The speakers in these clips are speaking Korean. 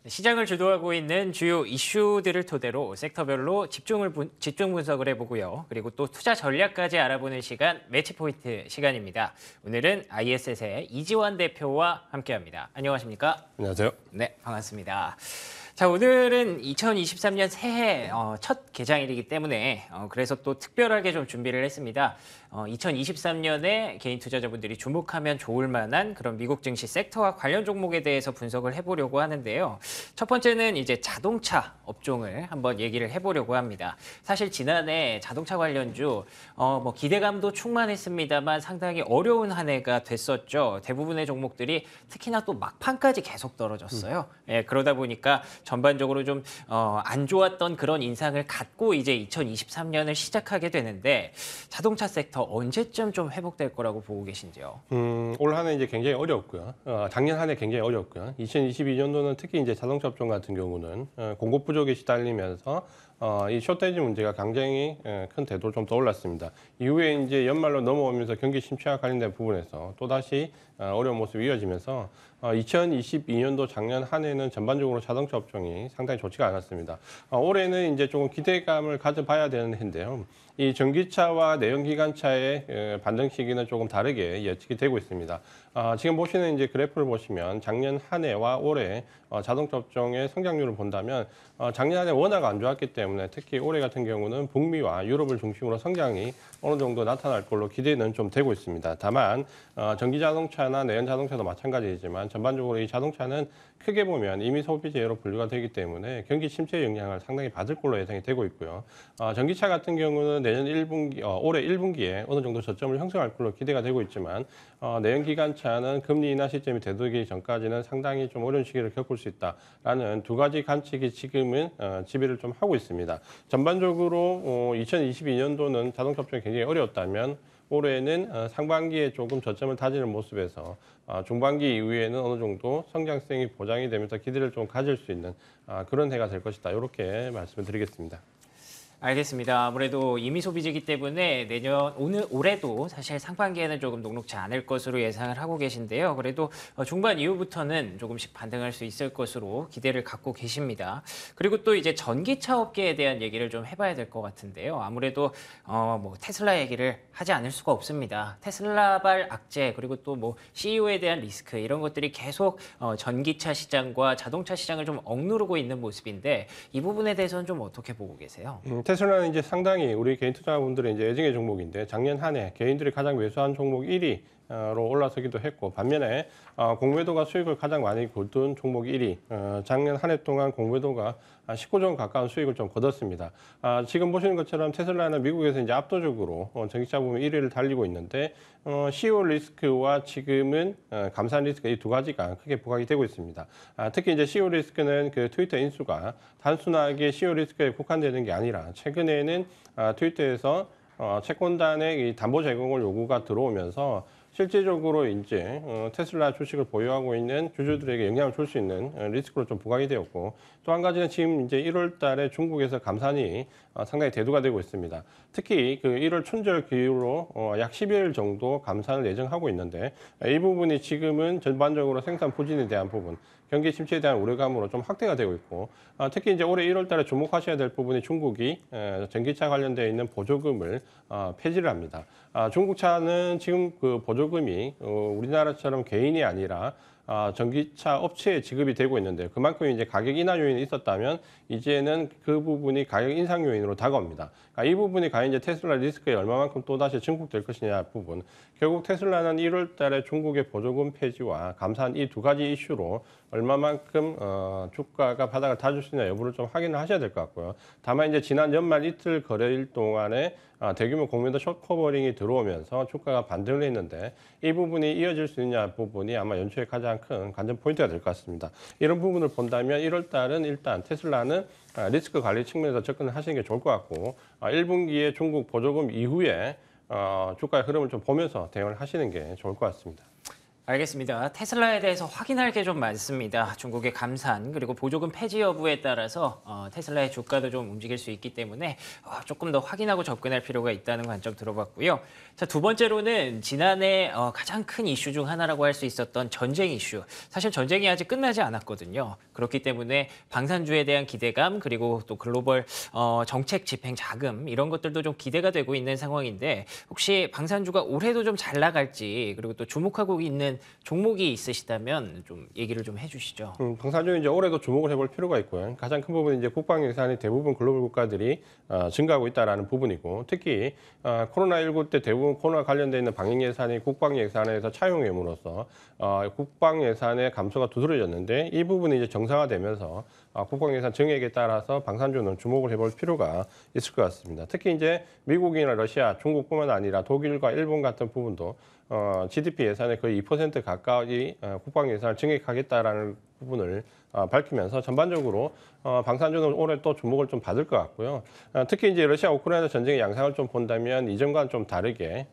시장을 주도하고 있는 주요 이슈들을 토대로 섹터별로 집중 분석을 해보고요. 그리고 또 투자 전략까지 알아보는 시간, 매치포인트 시간입니다. 오늘은 ISS의 이지환 대표와 함께합니다. 안녕하십니까? 안녕하세요. 네, 반갑습니다. 자, 오늘은 2023년 새해 첫 개장일이기 때문에 그래서 또 특별하게 좀 준비를 했습니다. 2023년에 개인 투자자분들이 주목하면 좋을 만한 그런 미국 증시 섹터와 관련 종목에 대해서 분석을 해보려고 하는데요. 첫 번째는 이제 자동차 업종을 한번 얘기를 해보려고 합니다. 사실 지난해 자동차 관련주 뭐 기대감도 충만했습니다만 상당히 어려운 한 해가 됐었죠. 대부분의 종목들이 특히나 또 막판까지 계속 떨어졌어요. 예, 그러다 보니까 전반적으로 좀 안 좋았던 그런 인상을 갖고 이제 2023년을 시작하게 되는데 자동차 섹터 언제쯤 좀 회복될 거라고 보고 계신지요? 올 한 해 이제 굉장히 어렵고요. 작년 한 해 굉장히 어렵고요. 2022년도는 특히 이제 자동차 업종 같은 경우는 공급 부족에 시달리면서 이 숏대지 문제가 굉장히 큰 태도로 좀 떠올랐습니다. 이후에 이제 연말로 넘어오면서 경기 침체와 관련된 부분에서 또다시 어려운 모습이 이어지면서 2022년도 작년 한 해는 전반적으로 자동차 업종이 상당히 좋지가 않았습니다. 올해는 이제 조금 기대감을 가져봐야 되는 해인데요. 이 전기차와 내연기관차의 반등 시기는 조금 다르게 예측이 되고 있습니다. 지금 보시는 이제 그래프를 보시면 작년 한 해와 올해 자동차 업종의 성장률을 본다면 작년 한 해 워낙 안 좋았기 때문에 특히 올해 같은 경우는 북미와 유럽을 중심으로 성장이 어느 정도 나타날 걸로 기대는 좀 되고 있습니다. 다만 전기자동차나 내연자동차도 마찬가지이지만 전반적으로 이 자동차는 크게 보면 이미 소비재로 분류가 되기 때문에 경기 침체 영향을 상당히 받을 걸로 예상이 되고 있고요. 전기차 같은 경우는 내년 1분기, 올해 1분기에 어느 정도 저점을 형성할 걸로 기대가 되고 있지만 내연기관차는 금리 인하 시점이 되돌기 전까지는 상당히 좀 어려운 시기를 겪을 수 있다라는 두 가지 관측이 지금은 지배를 좀 하고 있습니다. 전반적으로 2022년도는 자동차 업종이 굉장히 어려웠다면 올해는 상반기에 조금 저점을 다지는 모습에서 중반기 이후에는 어느 정도 성장성이 보장이 되면서 기대를 좀 가질 수 있는 그런 해가 될 것이다. 이렇게 말씀을 드리겠습니다. 알겠습니다. 아무래도 이미 소비재이기 때문에 올해도 사실 상반기에는 조금 녹록지 않을 것으로 예상을 하고 계신데요. 그래도 중반 이후부터는 조금씩 반등할 수 있을 것으로 기대를 갖고 계십니다. 그리고 또 이제 전기차 업계에 대한 얘기를 좀 해봐야 될 것 같은데요. 아무래도 뭐 테슬라 얘기를 하지 않을 수가 없습니다. 테슬라발 악재 그리고 또 뭐 CEO에 대한 리스크 이런 것들이 계속 전기차 시장과 자동차 시장을 좀 억누르고 있는 모습인데 이 부분에 대해서는 좀 어떻게 보고 계세요? 테슬라는 이제 상당히 우리 개인 투자자분들의 이제 애증의 종목인데 작년 한 해 개인들이 가장 매수한 종목 1위로 올라서기도 했고 반면에 공매도가 수익을 가장 많이 거둔 종목 1위. 작년 한 해 동안 공매도가 19조 원 가까운 수익을 좀 거뒀습니다. 지금 보시는 것처럼 테슬라는 미국에서 이제 압도적으로 전기차 부문 1위를 달리고 있는데 CEO 리스크와 지금은 감산 리스크 이 두 가지가 크게 부각이 되고 있습니다. 특히 이제 CEO 리스크는 그 트위터 인수가 단순하게 CEO 리스크에 국한되는 게 아니라 최근에는 트위터에서 채권단의 이 담보 제공을 요구가 들어오면서 실제적으로 이제 테슬라 주식을 보유하고 있는 주주들에게 영향을 줄 수 있는 리스크로 좀 부각이 되었고 또 한 가지는 지금 이제 1월 달에 중국에서 감산이 상당히 대두가 되고 있습니다. 특히 그 1월 춘절 기후로 약 10일 정도 감산을 예정하고 있는데 이 부분이 지금은 전반적으로 생산 부진에 대한 부분 경기 침체에 대한 우려감으로 좀 확대가 되고 있고 특히 이제 올해 1월 달에 주목하셔야 될 부분이 중국이 전기차 관련되어 있는 보조금을 폐지를 합니다. 중국 차는 지금 그 보조금이 우리나라처럼 개인이 아니라 전기차 업체에 지급이 되고 있는데 그만큼 이제 가격 인하 요인이 있었다면 이제는 그 부분이 가격 인상 요인으로 다가옵니다. 그러니까 이 부분이 과연 이제 테슬라 리스크에 얼마만큼 또다시 증폭될 것이냐 부분. 결국 테슬라는 1월 달에 중국의 보조금 폐지와 감산 이 두 가지 이슈로 얼마만큼 주가가 바닥을 다질 수 있냐 여부를 좀 확인을 하셔야 될 것 같고요. 다만 이제 지난 연말 이틀 거래일 동안에 대규모 공매도 숏 커버링이 들어오면서 주가가 반등을 했는데 이 부분이 이어질 수 있냐 부분이 아마 연초에 가장 큰 관전 포인트가 될 것 같습니다. 이런 부분을 본다면 1월 달은 일단 테슬라는 리스크 관리 측면에서 접근을 하시는 게 좋을 것 같고 1분기에 중국 보조금 이후에 주가의 흐름을 좀 보면서 대응을 하시는 게 좋을 것 같습니다. 알겠습니다. 테슬라에 대해서 확인할 게 좀 많습니다. 중국의 감산 그리고 보조금 폐지 여부에 따라서 테슬라의 주가도 좀 움직일 수 있기 때문에 조금 더 확인하고 접근할 필요가 있다는 관점 들어봤고요. 자, 두 번째로는 지난해 가장 큰 이슈 중 하나라고 할 수 있었던 전쟁 이슈. 사실 전쟁이 아직 끝나지 않았거든요. 그렇기 때문에 방산주에 대한 기대감 그리고 또 글로벌 정책 집행 자금 이런 것들도 좀 기대가 되고 있는 상황인데 혹시 방산주가 올해도 좀 잘 나갈지 그리고 또 주목하고 있는 종목이 있으시다면 좀 얘기를 좀 해주시죠. 방산주 이제 올해도 주목을 해볼 필요가 있고요. 가장 큰 부분은 이제 국방 예산이 대부분 글로벌 국가들이 증가하고 있다라는 부분이고, 특히 코로나19 때 대부분 코로나 관련돼 있는 방역 예산이 국방 예산에서 차용됨으로써 국방 예산의 감소가 두드러졌는데, 이 부분이 이제 정상화되면서 국방 예산 증액에 따라서 방산주는 주목을 해볼 필요가 있을 것 같습니다. 특히 이제 미국이나 러시아, 중국뿐만 아니라 독일과 일본 같은 부분도 GDP 예산의 거의 2% 가까이 국방 예산을 증액하겠다라는 부분을 밝히면서 전반적으로 방산주는 올해 또 주목을 좀 받을 것 같고요. 특히 이제 러시아 우크라이나 전쟁의 양상을 좀 본다면 이전과는 좀 다르게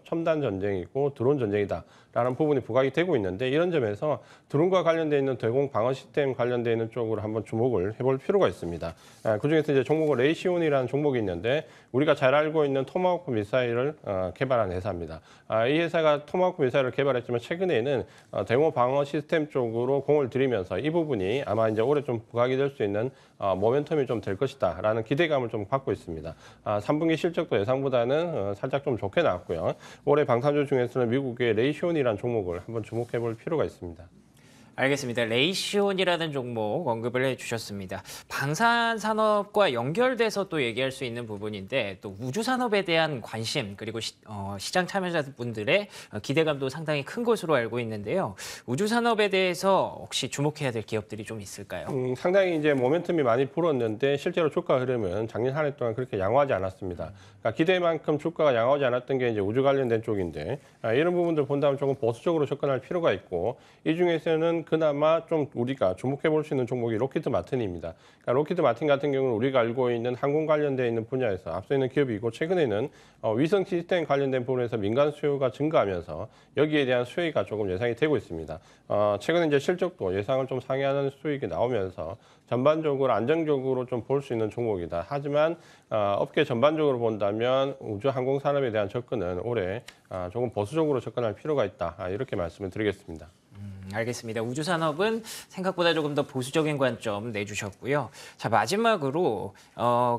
첨단 전쟁이고 드론 전쟁이다라는 부분이 부각이 되고 있는데, 이런 점에서 드론과 관련돼 있는 대공 방어 시스템 관련돼 있는 쪽으로 한번 주목을 해볼 필요가 있습니다. 그중에서 이제 종목은 레이시온이라는 종목이 있는데, 우리가 잘 알고 있는 토마호크 미사일을 개발한 회사입니다. 이 회사가 토마호크 미사일을 개발했지만 최근에는 대공 방어 시스템 쪽으로 공을 들이면서 이 부분이 아마 이제 올해 좀 부각이 될 수 있는 모멘텀이 좀 될 것이다라는 기대감을 좀 갖고 있습니다. 3분기 실적도 예상보다는 살짝 좀 좋게 나왔고요. 올해 방산주 중에서는 미국의 레이시온이라는 종목을 한번 주목해 볼 필요가 있습니다. 알겠습니다. 레이시온이라는 종목 언급을 해주셨습니다. 방산 산업과 연결돼서 또 얘기할 수 있는 부분인데, 또 우주 산업에 대한 관심 그리고 시장 참여자분들의 기대감도 상당히 큰 것으로 알고 있는데요. 우주 산업에 대해서 혹시 주목해야 될 기업들이 좀 있을까요? 상당히 이제 모멘텀이 많이 불었는데 실제로 주가 흐름은 작년 한 해 동안 그렇게 양호하지 않았습니다. 그러니까 기대만큼 주가가 양호하지 않았던 게 이제 우주 관련된 쪽인데, 이런 부분들 본다면 조금 보수적으로 접근할 필요가 있고, 이 중에서는 그나마 좀 우리가 주목해 볼 수 있는 종목이 로키드 마틴입니다. 그러니까 로키드 마틴 같은 경우는 우리가 알고 있는 항공 관련돼 있는 분야에서 앞서 있는 기업이고, 최근에는 위성 시스템 관련된 부분에서 민간 수요가 증가하면서 여기에 대한 수혜가 조금 예상이 되고 있습니다. 최근에 이제 실적도 예상을 좀 상회하는 수익이 나오면서 전반적으로 안정적으로 좀 볼 수 있는 종목이다. 하지만 업계 전반적으로 본다면 우주 항공 산업에 대한 접근은 올해 조금 보수적으로 접근할 필요가 있다. 이렇게 말씀을 드리겠습니다. 알겠습니다. 우주 산업은 생각보다 조금 더 보수적인 관점 내주셨고요. 자, 마지막으로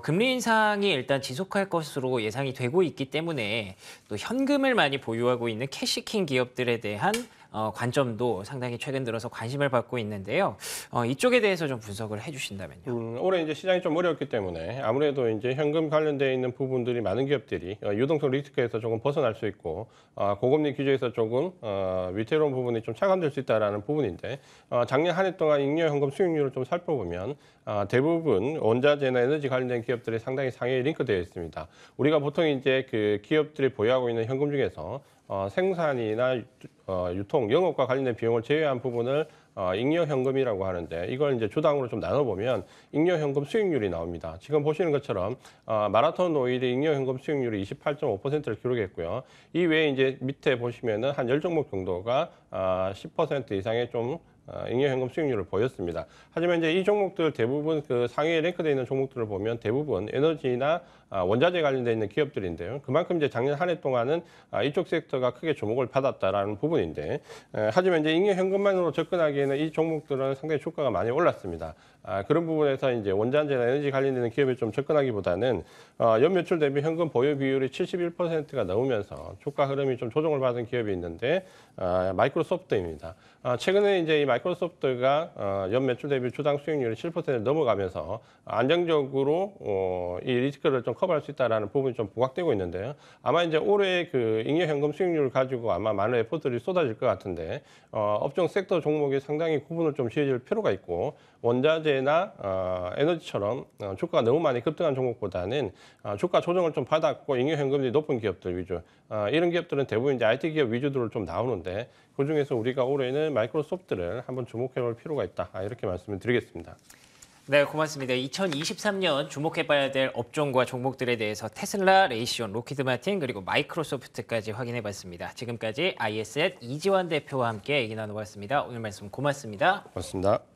금리 인상이 일단 지속할 것으로 예상이 되고 있기 때문에 또 현금을 많이 보유하고 있는 캐시킹 기업들에 대한 관점도 상당히 최근 들어서 관심을 받고 있는데요. 이쪽에 대해서 좀 분석을 해주신다면요. 올해 이제 시장이 좀 어렵기 때문에 아무래도 이제 현금 관련되어 있는 부분들이 많은 기업들이 유동성 리스크에서 조금 벗어날 수 있고, 고금리 규제에서 조금 위태로운 부분이 좀 차감될 수 있다라는 부분인데, 작년 한 해 동안 잉여 현금 수익률을 좀 살펴보면 대부분 원자재나 에너지 관련된 기업들이 상당히 상위에 링크되어 있습니다. 우리가 보통 이제 그 기업들이 보유하고 있는 현금 중에서 생산이나 유통, 영업과 관련된 비용을 제외한 부분을 잉여 현금이라고 하는데, 이걸 이제 주당으로 좀 나눠보면 잉여 현금 수익률이 나옵니다. 지금 보시는 것처럼 마라톤 오일이 잉여 현금 수익률이 28.5%를 기록했고요. 이 외에 이제 밑에 보시면은 한 10종목 정도가 10% 이상의 좀 잉여 현금 수익률을 보였습니다. 하지만 이제 이 종목들 대부분 그 상위에 랭크되어 있는 종목들을 보면 대부분 에너지나 원자재 관련되어 있는 기업들인데요. 그만큼 이제 작년 한 해 동안은 이쪽 섹터가 크게 주목을 받았다라는 부분인데, 하지만 이제 잉여 현금만으로 접근하기에는 이 종목들은 상당히 주가가 많이 올랐습니다. 그런 부분에서 이제 원자재나 에너지 관련되는 기업에 좀 접근하기보다는 연매출 대비 현금 보유 비율이 71%가 넘으면서 주가 흐름이 좀 조정을 받은 기업이 있는데, 마이크로소프트입니다. 최근에 이제 이 마이크로소프트가 연매출 대비 주당 수익률이 7%를 넘어가면서 안정적으로 이 리스크를 좀 커버할 수 있다라는 부분이 좀 부각되고 있는데요. 아마 이제 올해 그 잉여 현금 수익률을 가지고 아마 많은 에포트들이 쏟아질 것 같은데, 업종 섹터 종목이 상당히 구분을 좀 지어질 필요가 있고, 원자재나 에너지처럼 주가가 너무 많이 급등한 종목보다는 주가 조정을 좀 받았고 잉여 현금이 높은 기업들 위주, 이런 기업들은 대부분 이제 IT 기업 위주들을 좀 나오는데, 그중에서 우리가 올해는 마이크로소프트를 한번 주목해 볼 필요가 있다. 이렇게 말씀을 드리겠습니다. 네, 고맙습니다. 2023년 주목해봐야 될 업종과 종목들에 대해서 테슬라, 레이시온, 로키드 마틴 그리고 마이크로소프트까지 확인해봤습니다. 지금까지 IS의 이지환 대표와 함께 얘기 나눠봤습니다. 오늘 말씀 고맙습니다. 고맙습니다.